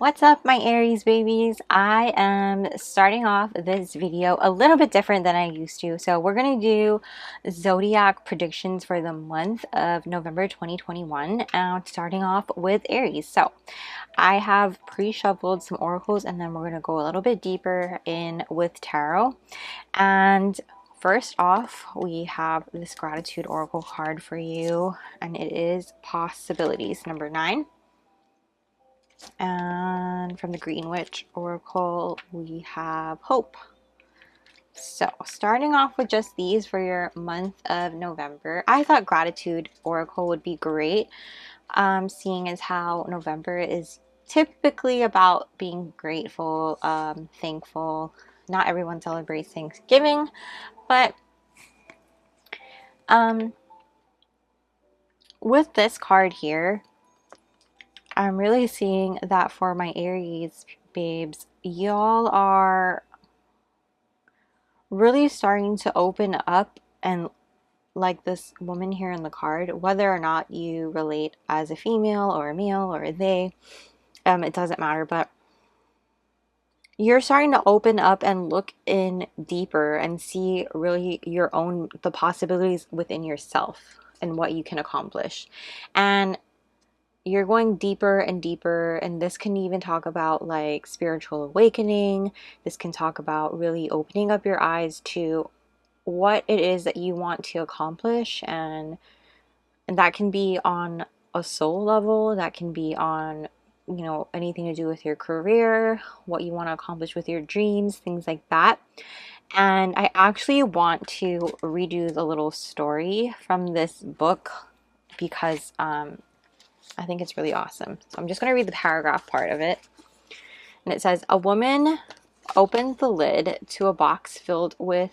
What's up, my Aries babies? I am starting off this video a little bit different than I used to. So we're going to do zodiac predictions for the month of November 2021, and starting off with Aries. So I have pre-shuffled some oracles, and then we're going to go a little bit deeper in with tarot. And first off, we have this gratitude oracle card for you, and it is possibilities number 9. And from the Green Witch Oracle, we have Hope. So starting off with just these for your month of November, I thought Gratitude Oracle would be great, seeing as how November is typically about being grateful, thankful. Not everyone celebrates Thanksgiving, but with this card here, I'm really seeing that for my Aries babes, y'all are really starting to open up, and like this woman here in the card, whether or not you relate as a female or a male or a they, it doesn't matter, but you're starting to open up and look in deeper and see really the possibilities within yourself and what you can accomplish. And you're going deeper and deeper, and this can even talk about like spiritual awakening. This can talk about really opening up your eyes to what it is that you want to accomplish, and that can be on a soul level, that can be on, you know, anything to do with your career, what you want to accomplish with your dreams, things like that. And I actually want to redo the little story from this book because I think it's really awesome. So I'm just going to read the paragraph part of it. And it says, a woman opens the lid to a box filled with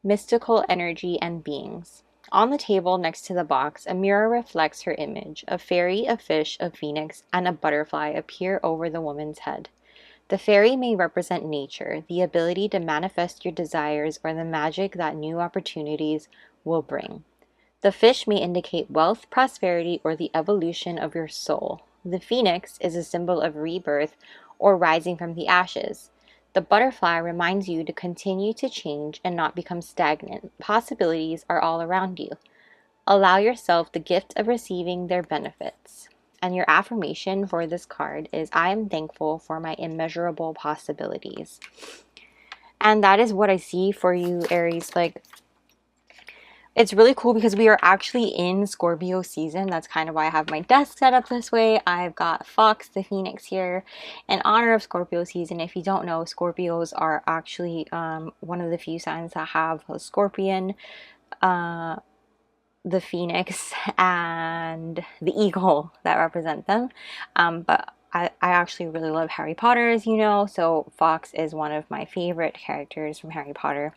mystical energy and beings. On the table next to the box, a mirror reflects her image. A fairy, a fish, a phoenix, and a butterfly appear over the woman's head. The fairy may represent nature, the ability to manifest your desires, or the magic that new opportunities will bring. The fish may indicate wealth, prosperity, or the evolution of your soul. The phoenix is a symbol of rebirth or rising from the ashes. The butterfly reminds you to continue to change and not become stagnant. Possibilities are all around you. Allow yourself the gift of receiving their benefits. And your affirmation for this card is, I am thankful for my immeasurable possibilities. And that is what I see for you, Aries. Like, it's really cool because we are actually in Scorpio season. That's kind of why I have my desk set up this way. I've got Fox the Phoenix here in honor of Scorpio season. If you don't know, Scorpios are actually one of the few signs that have a scorpion, the Phoenix, and the eagle that represent them. But I actually really love Harry Potter, as you know, so Fox is one of my favorite characters from Harry Potter.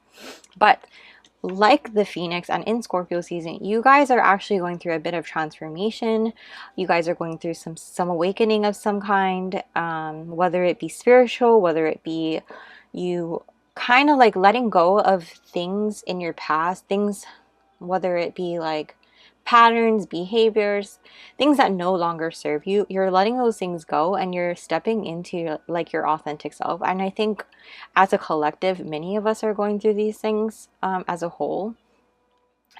But like the Phoenix and in Scorpio season, you guys are actually going through a bit of transformation. You guys are going through some awakening of some kind, whether it be spiritual, whether it be you kind of like letting go of things in your past, things, whether it be like patterns, behaviors, things that no longer serve you. You're letting those things go and you're stepping into like your authentic self. And I think as a collective, many of us are going through these things as a whole,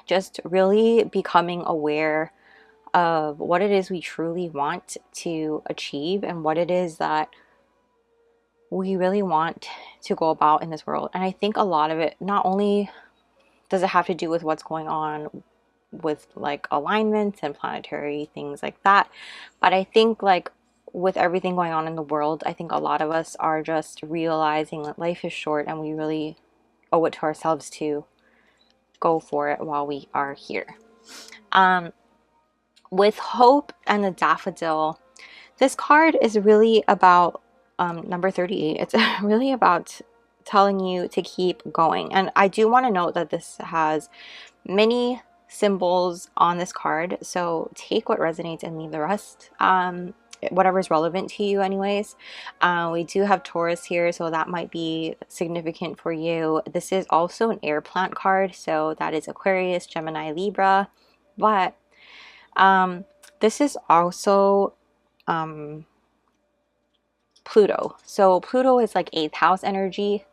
just really becoming aware of what it is we truly want to achieve and what it is that we really want to go about in this world. And I think a lot of it, not only does it have to do with what's going on with like alignments and planetary things like that, but I think like with everything going on in the world, I think a lot of us are just realizing that life is short and we really owe it to ourselves to go for it while we are here. With Hope and the Daffodil, this card is really about number 38. It's really about telling you to keep going. And I do want to note that this has many symbols on this card, so take what resonates and leave the rest, whatever's relevant to you anyways. We do have Taurus here, so that might be significant for you. This is also an air plant card, so that is Aquarius, Gemini, Libra, but this is also Pluto. So Pluto is like 8th house energy,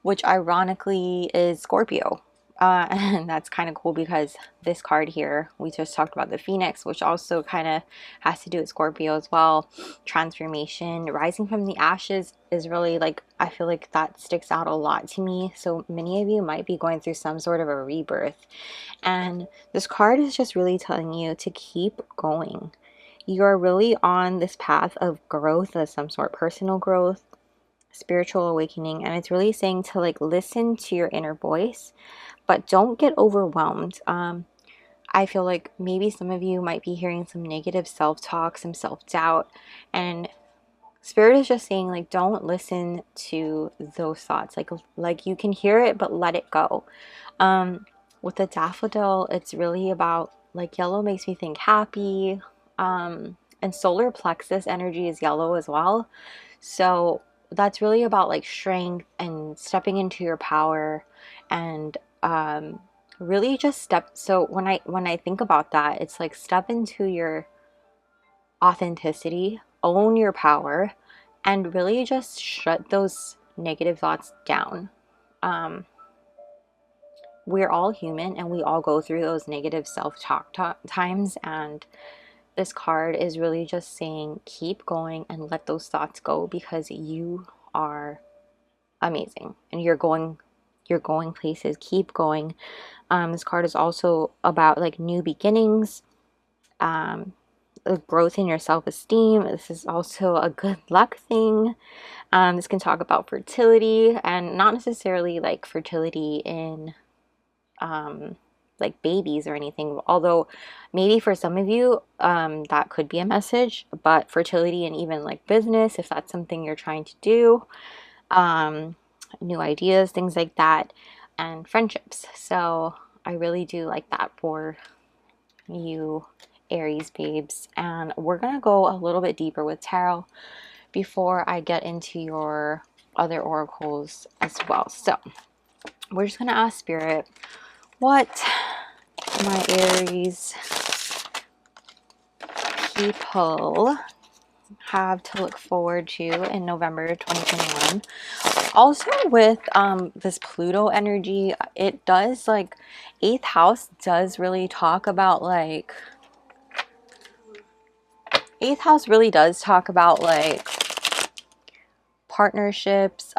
which ironically is Scorpio. And that's kind of cool because this card here, we just talked about the Phoenix, which also kind of has to do with Scorpio as well. Transformation, rising from the ashes is really like, I feel like that sticks out a lot to me. So many of you might be going through some sort of a rebirth. And this card is just really telling you to keep going. You're really on this path of growth of some sort, personal growth, spiritual awakening, and it's really saying to like listen to your inner voice, but don't get overwhelmed. I feel like maybe some of you might be hearing some negative self-talk, some self-doubt, and Spirit is just saying like don't listen to those thoughts. Like you can hear it, but let it go. With the daffodil, it's really about like yellow makes me think happy, and solar plexus energy is yellow as well. So that's really about like strength and stepping into your power, and really just step. So when I think about that, it's like step into your authenticity, own your power, and really just shut those negative thoughts down. We're all human and we all go through those negative self-talk times, and this card is really just saying keep going and let those thoughts go, because you are amazing and you're going places. Keep going. This card is also about like new beginnings, growth in your self-esteem. This is also a good luck thing. This can talk about fertility, and not necessarily like fertility in like babies or anything, although maybe for some of you that could be a message, but fertility and even like business, if that's something you're trying to do, new ideas, things like that, and friendships. So I really do like that for you Aries babes. And we're gonna go a little bit deeper with tarot before I get into your other oracles as well. So we're just gonna ask Spirit what my Aries people have to look forward to in November 2021. Also with this Pluto energy, it does like 8th house does really talk about like 8th house really does talk about like partnerships.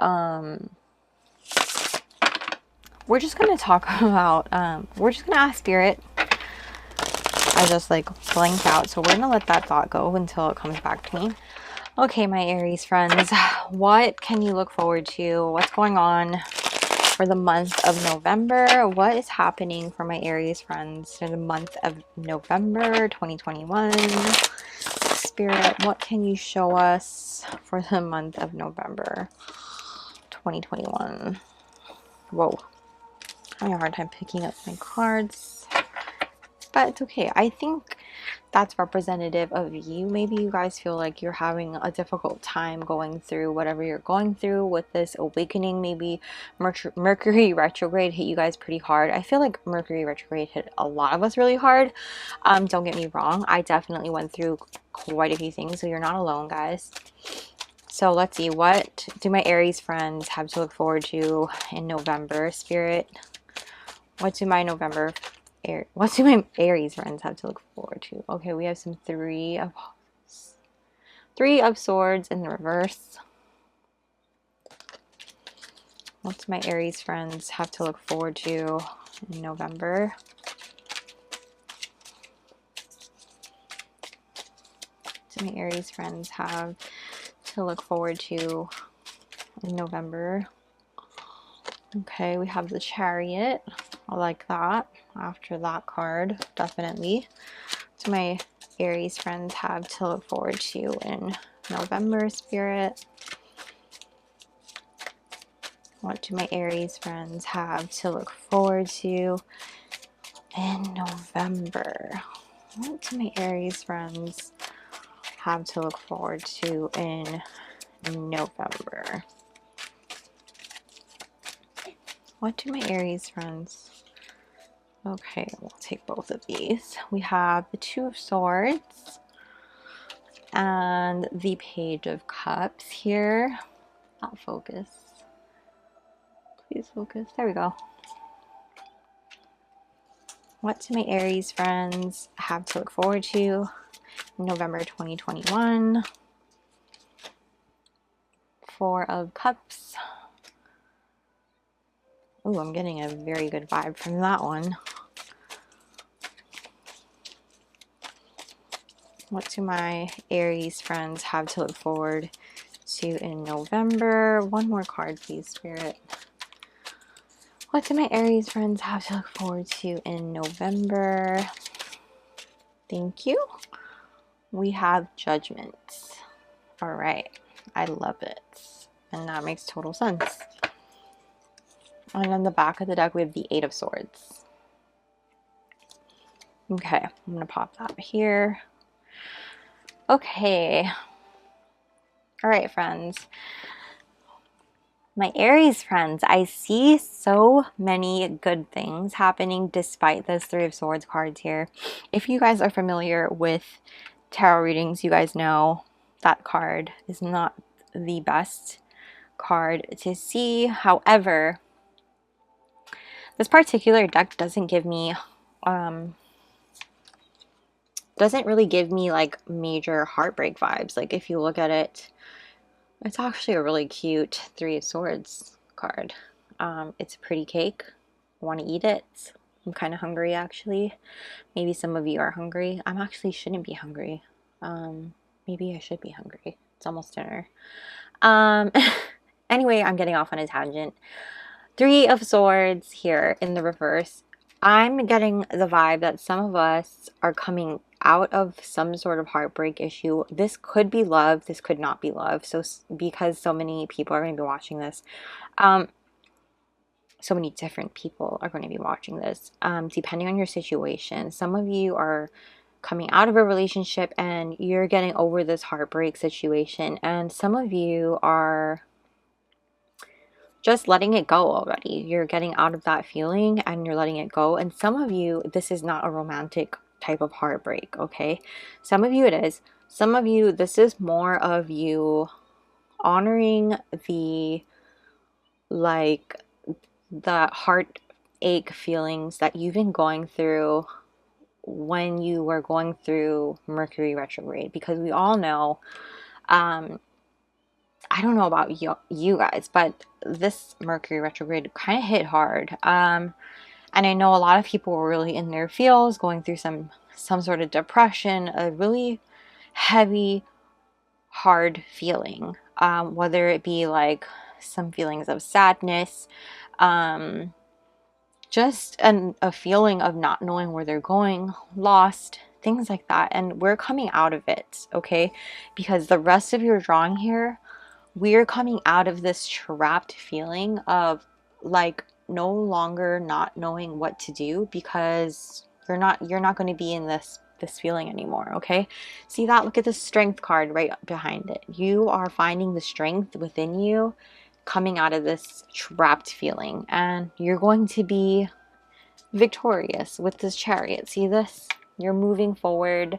We're just gonna talk about we're just gonna ask Spirit. I just like blanked out, so we're gonna let that thought go until it comes back to me. Okay, my Aries friends, what can you look forward to? What's going on for the month of November? What is happening for my Aries friends for the month of November 2021? Spirit, what can you show us for the month of November 2021? Whoa, I'm having a hard time picking up my cards, but it's okay. I think that's representative of you. Maybe you guys feel like you're having a difficult time going through whatever you're going through with this awakening. Maybe Mercury retrograde hit you guys pretty hard. I feel like Mercury retrograde hit a lot of us really hard. Don't get me wrong, I definitely went through quite a few things, so you're not alone, guys. So let's see, what do my Aries friends have to look forward to in November? Spirit, what do my Aries friends have to look forward to? Okay, we have some three of swords in the reverse. What do my Aries friends have to look forward to in November? What do my Aries friends have to look forward to in November? Okay, we have the Chariot. I like that. After that card, definitely. So my Aries friends have to look forward to in November, Spirit. What do my Aries friends have to look forward to in November? What do my Aries friends have to look forward to in November? What do my Aries friends? Okay, we'll take both of these. We have the Two of Swords And the Page of Cups here. Not focus. Please focus. There we go. What do my Aries friends have to look forward to in November 2021? Four of Cups. Ooh, I'm getting a very good vibe from that one. What do my Aries friends have to look forward to in November? One more card, please, Spirit. What do my Aries friends have to look forward to in November? Thank you. We have Judgment. All right. I love it. And that makes total sense. And on the back of the deck, we have the Eight of Swords. Okay. I'm going to pop that here. Okay. All right, friends. My Aries friends, I see so many good things happening despite this Three of Swords cards here. If you guys are familiar with tarot readings, you guys know that card is not the best card to see. However, this particular deck doesn't give me, doesn't really give me like major heartbreak vibes. Like if you look at it, it's actually a really cute Three of Swords card. It's a pretty cake. I want to eat it. I'm kind of hungry actually. Maybe some of you are hungry. I'm actually shouldn't be hungry. Maybe I should be hungry. It's almost dinner. Anyway, I'm getting off on a tangent. Three of Swords here in the reverse. I'm getting the vibe that some of us are coming out of some sort of heartbreak issue. This could be love. This could not be love. So because so many people are going to be watching this, so many different people are going to be watching this, depending on your situation. Some of you are coming out of a relationship and you're getting over this heartbreak situation, and some of you are just letting it go already. You're getting out of that feeling and you're letting it go. And some of you, this is not a romantic type of heartbreak, okay? Some of you it is. Some of you, this is more of you honoring the heartache feelings that you've been going through when you were going through Mercury retrograde. Because we all know, I don't know about you guys, but this Mercury retrograde kind of hit hard. And I know a lot of people were really in their feels, going through some sort of depression, a really heavy, hard feeling. Whether it be like some feelings of sadness, just a feeling of not knowing where they're going, lost, things like that. And we're coming out of it, okay? Because the rest of your drawing here, we're coming out of this trapped feeling of like no longer not knowing what to do, because you're not going to be in this feeling anymore, okay? See that? Look at the Strength card right behind it. You are finding the strength within you coming out of this trapped feeling, and you're going to be victorious with this Chariot. See this? You're moving forward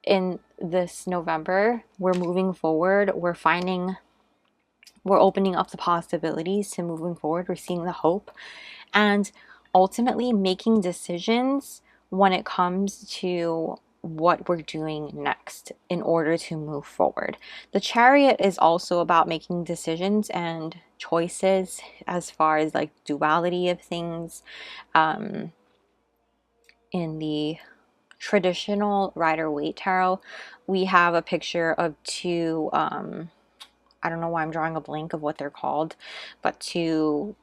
in this November. We're moving forward. We're opening up the possibilities to moving forward. We're seeing the hope and ultimately making decisions when it comes to what we're doing next in order to move forward. The Chariot is also about making decisions and choices as far as like duality of things. In the traditional Rider-Waite tarot, we have a picture of two, I don't know why I'm drawing a blank of what they're called, but two,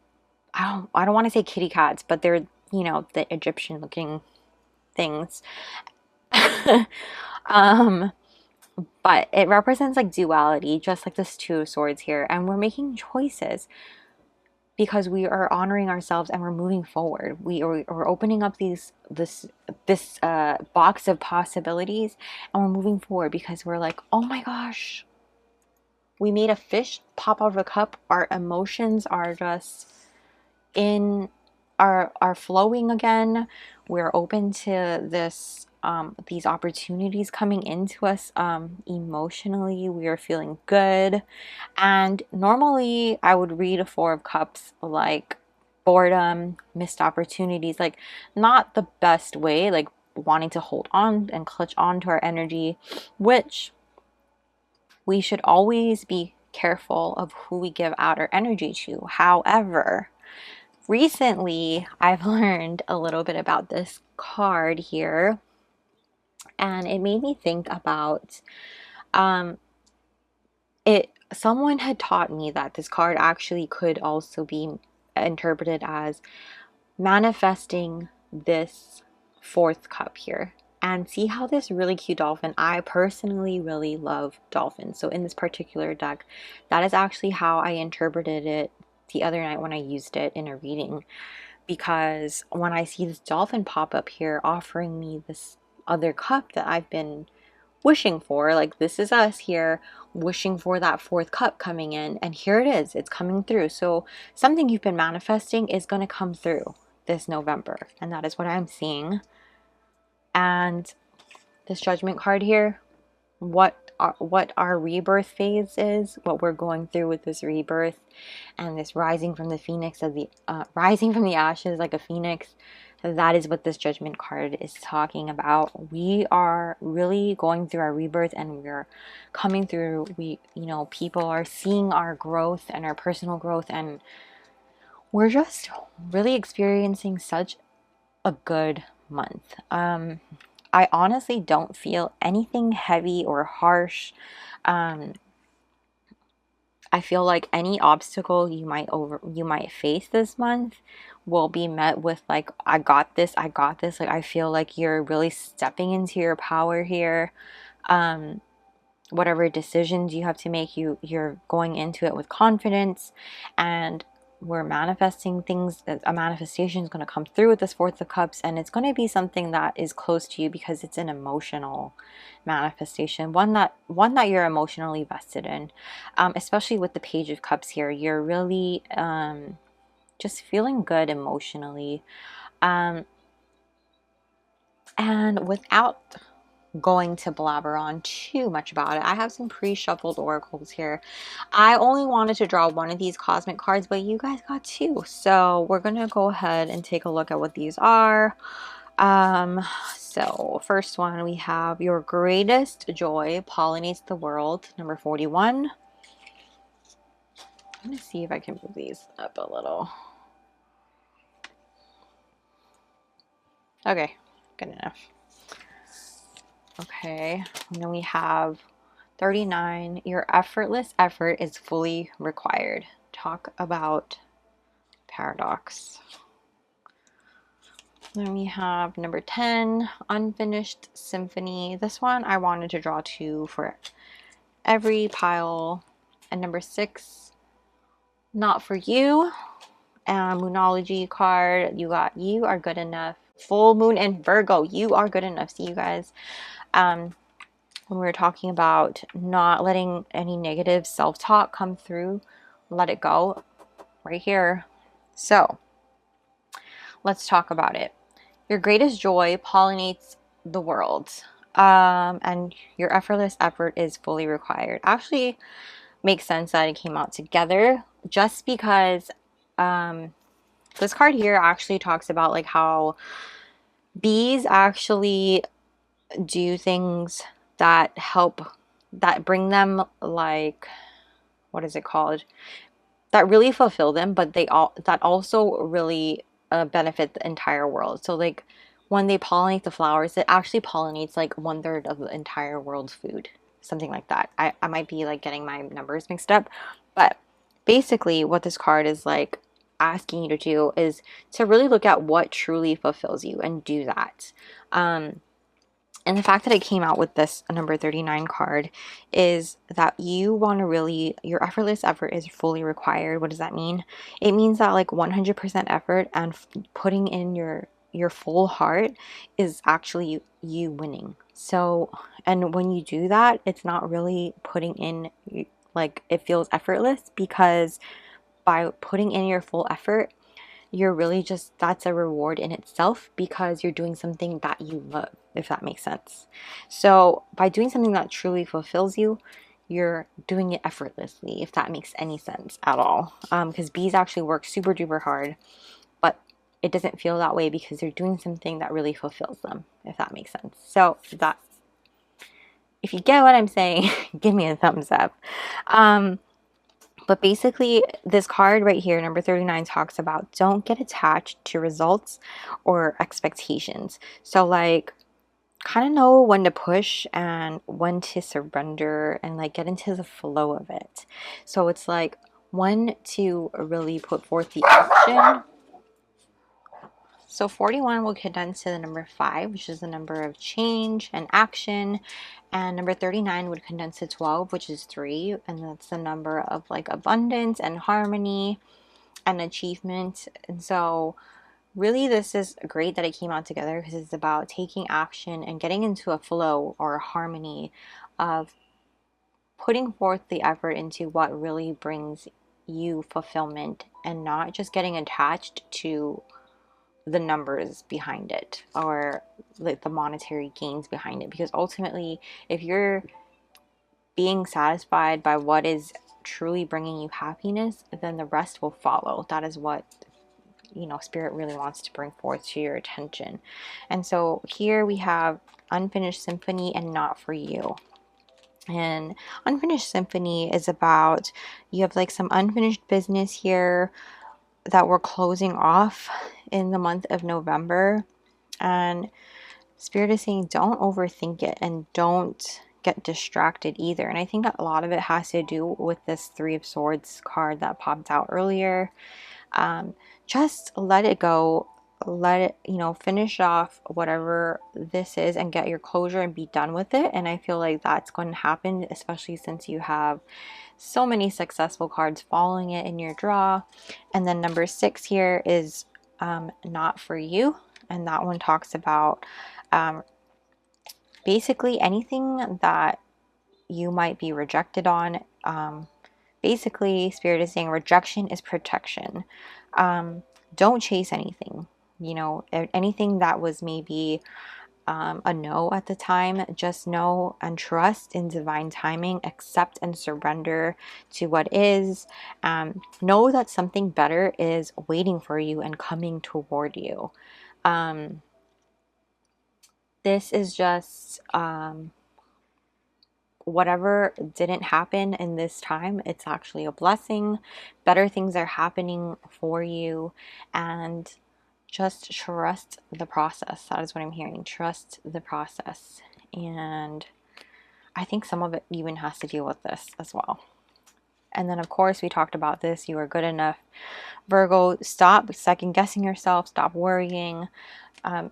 I don't want to say kitty cats, but they're, you know, the Egyptian looking things. But it represents like duality, just like this Two of Swords here. And we're making choices because we are honoring ourselves and we're moving forward. We're opening up this box of possibilities, and we're moving forward because we're like, oh my gosh, we made a fish pop out of a cup. Our emotions are just are flowing again. We're open to this these opportunities coming into us. Emotionally, we are feeling good. And normally I would read a Four of Cups like boredom, missed opportunities, like not the best way, like wanting to hold on and clutch on to our energy, which we should always be careful of who we give out our energy to. However, recently I've learned a little bit about this card here, and it made me think about um it someone had taught me that this card actually could also be interpreted as manifesting this fourth cup here. And see how this really cute dolphin, I personally really love dolphins. So in this particular deck, that is actually how I interpreted it the other night when I used it in a reading. Because when I see this dolphin pop up here offering me this other cup that I've been wishing for, like this is us here wishing for that fourth cup coming in, and here it is, it's coming through. So something you've been manifesting is going to come through this November, and that is what I'm seeing. And this Judgment card here, what our rebirth phase is, what we're going through with this rebirth and this rising from the phoenix of the rising from the ashes like a phoenix. That is what this Judgment card is talking about. We are really going through our rebirth, and we're coming through. People are seeing our growth and our personal growth, and we're just really experiencing such a good month. I honestly don't feel anything heavy or harsh. I feel like any obstacle you might face this month will be met with like, I got this, I got this. Like, I feel like you're really stepping into your power here. Whatever decisions you have to make, you're going into it with confidence, and we're manifesting things. A manifestation is going to come through with this Fourth of Cups, and it's going to be something that is close to you because it's an emotional manifestation, one that you're emotionally vested in. Especially with the Page of Cups here, you're really just feeling good emotionally. And without going to blabber on too much about it, I have some pre-shuffled oracles here. I only wanted to draw one of these cosmic cards, but you guys got two, so we're gonna go ahead and take a look at what these are. So first one, we have your greatest joy pollinates the world, number 41. I'm gonna see if I can move these up a little. Okay, good enough. Okay, and then we have 39. Your effortless effort is fully required. Talk about paradox. Then we have number 10, unfinished symphony. This one I wanted to draw two for every pile. And number 6, not for you. And Moonology card, you are good enough. Full moon in Virgo, you are good enough. See, you guys, when we were talking about not letting any negative self-talk come through, let it go right here. So let's talk about it. Your greatest joy pollinates the world, and your effortless effort is fully required. Actually makes sense that it came out together, just because this card here actually talks about like how bees actually do things that bring them, like, what is it called, that really fulfill them, but that also really benefit the entire world. So like when they pollinate the flowers, it actually pollinates like 1/3 of the entire world's food, something like that. I might be like getting my numbers mixed up, but basically what this card is like asking you to do is to really look at what truly fulfills you and do that. And the fact that I came out with this number 39 card is that you want to really, your effortless effort is fully required. What does that mean? It means that like 100% effort and putting in your full heart is actually you winning. So, and when you do that, it's not really putting in, like, it feels effortless, because by putting in your full effort, you're really just, that's a reward in itself, because you're doing something that you love. if that makes sense. So by doing something that truly fulfills you, you're doing it effortlessly, if that makes any sense at all. Because bees actually work super duper hard, but it doesn't feel that way because they're doing something that really fulfills them, if that makes sense. So that, if you get what I'm saying, give me a thumbs up. But basically, this card right here, number 39, talks about don't get attached to results or expectations. So like, kind of know when to push and when to surrender and like get into the flow of it. So it's like when to really put forth the action. So 41 will condense to the number 5, which is the number of change and action. And number 39 would condense to 12, which is 3. And that's the number of like abundance and harmony and achievement. And so really this is great that it came out together because it's about taking action and getting into a flow or a harmony of putting forth the effort into what really brings you fulfillment and not just getting attached to the numbers behind it or like the monetary gains behind it, because ultimately if you're being satisfied by what is truly bringing you happiness, then the rest will follow. That is what, you know, spirit really wants to bring forth to your attention. And so here we have unfinished symphony and not for you. And unfinished symphony is about, you have like some unfinished business here that we're closing off in the month of November, and spirit is saying don't overthink it and don't get distracted either. And I think a lot of it has to do with this 3 of Swords card that popped out earlier. Just let it go, let it, you know, finish off whatever this is and get your closure and be done with it. And I feel like that's going to happen, especially since you have so many successful cards following it in your draw. And then number 6 here is not for you, and that one talks about basically anything that you might be rejected on. Basically spirit is saying rejection is protection. Don't chase anything, you know, anything that was maybe a no at the time. Just know and trust in divine timing, accept and surrender to what is. Know that something better is waiting for you and coming toward you. This is just whatever didn't happen in this time, it's actually a blessing. Better things are happening for you, and just trust the process. That is what I'm hearing. Trust the process. And I think some of it even has to deal with this as well. And then of course we talked about this, you are good enough. Virgo, stop second guessing yourself, stop worrying.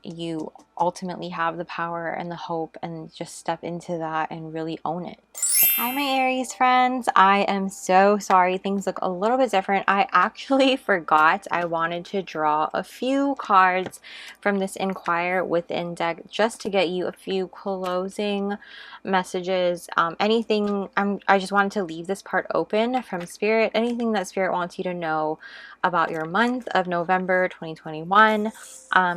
You ultimately have the power and the hope, and just step into that and really own it. Hi my Aries friends, I am so sorry things look a little bit different. I actually forgot I wanted to draw a few cards from this Inquire Within deck just to get you a few closing messages. I just wanted to leave this part open from spirit, anything that spirit wants you to know about your month of November 2021.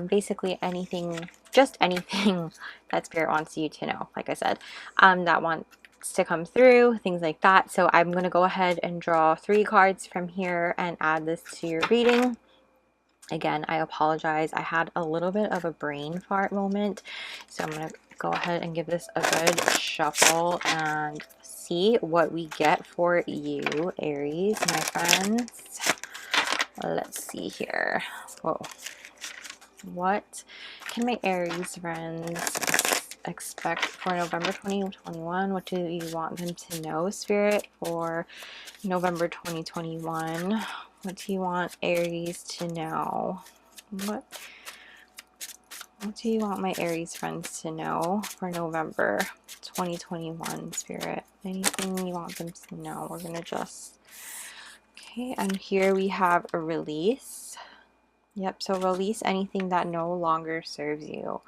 Basically anything, just anything that spirit wants you to know, like I said, that wants to come through, things like that. So I'm going to go ahead and draw 3 cards from here and add this to your reading. Again, I apologize, I had a little bit of a brain fart moment, so I'm going to go ahead and give this a good shuffle and see what we get for you, Aries, my friends. Let's see here. Whoa. What can my Aries friends expect for November 2021? What do you want them to know, Spirit, for November 2021? What do you want Aries to know? What do you want my Aries friends to know for November 2021, Spirit? Anything you want them to know? We're going to just... Okay, and here we have a release. Yep, so release anything that no longer serves you.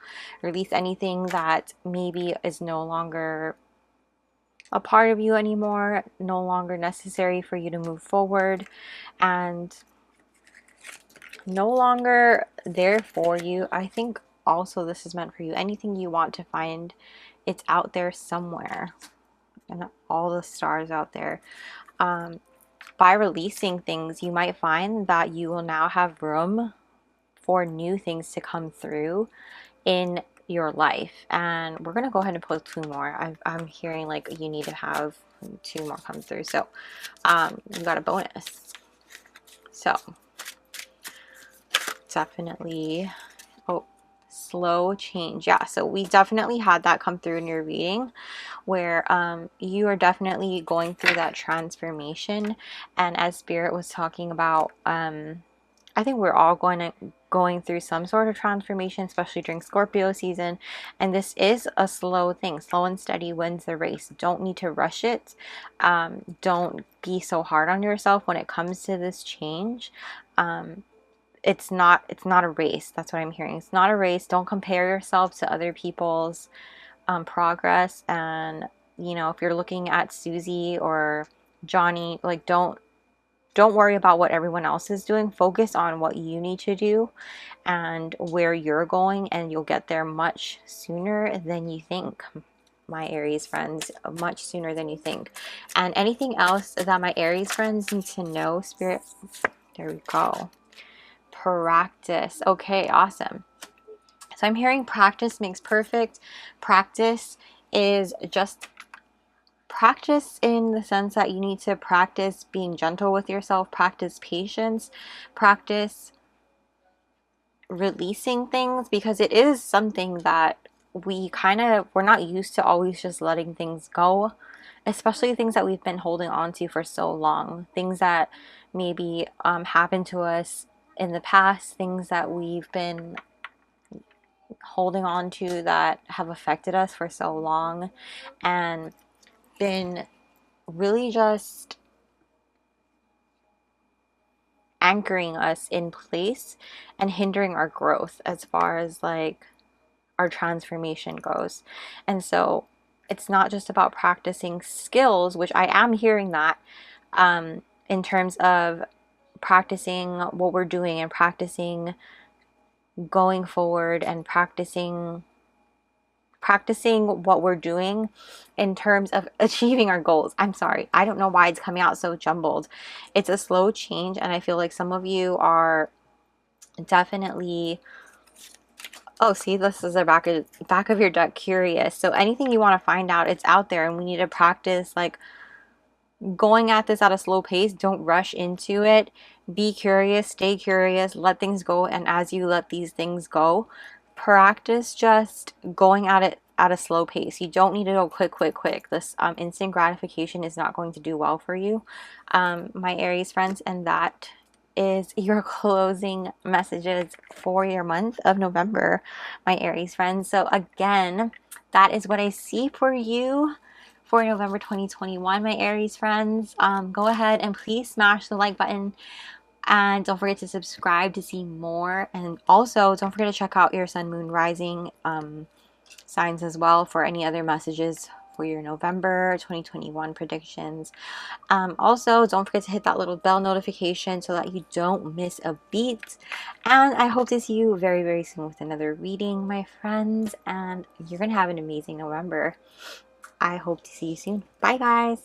Release anything that maybe is no longer a part of you anymore, no longer necessary for you to move forward, and no longer there for you. I think also this is meant for you. Anything you want to find, it's out there somewhere, and all the stars out there. By releasing things, you might find that you will now have room for new things to come through in your life. And we're going to go ahead and pull 2 more. I'm hearing like you need to have 2 more come through. So you got a bonus. So definitely, oh, slow change. Yeah, so we definitely had that come through in your reading, where you are definitely going through that transformation. And as Spirit was talking about, I think we're all going through some sort of transformation, especially during Scorpio season. And this is a slow thing. Slow and steady wins the race. Don't need to rush it. Don't be so hard on yourself when it comes to this change. It's not a race. That's what I'm hearing. It's not a race. Don't compare yourself to other people's progress. And if you're looking at Susie or Johnny, like don't worry about what everyone else is doing. Focus on what you need to do and where you're going, and you'll get there much sooner than you think, my Aries friends, much sooner than you think. And anything else that my Aries friends need to know, Spirit, there we go. Practice. Okay, awesome. So I'm hearing practice makes perfect. Practice is just practice in the sense that you need to practice being gentle with yourself, practice patience, practice releasing things, because it is something that we're not used to always just letting things go, especially things that we've been holding on to for so long, things that maybe happened to us in the past, things that we've been holding on to that have affected us for so long and been really just anchoring us in place and hindering our growth as far as like our transformation goes. And so it's not just about practicing skills, which I am hearing that in terms of practicing what we're doing and practicing going forward and practicing what we're doing in terms of achieving our goals. I'm sorry, I don't know why it's coming out so jumbled. It's a slow change, and I feel like some of you are definitely, oh, see, this is the back of your deck, curious. So anything you want to find out, it's out there, and we need to practice like going at this at a slow pace. Don't rush into it. Be curious, stay curious, let things go. And as you let these things go, practice just going at it at a slow pace. You don't need to go quick. This instant gratification is not going to do well for you, my Aries friends. And that is your closing messages for your month of November, my Aries friends. So again, that is what I see for you for November 2021, my Aries friends. Go ahead and please smash the like button, and don't forget to subscribe to see more. And also don't forget to check out your sun, moon, rising signs as well for any other messages for your November 2021 predictions. Also, don't forget to hit that little bell notification so that you don't miss a beat. And I hope to see you very, very soon with another reading, my friends. And you're going to have an amazing November. I hope to see you soon. Bye, guys.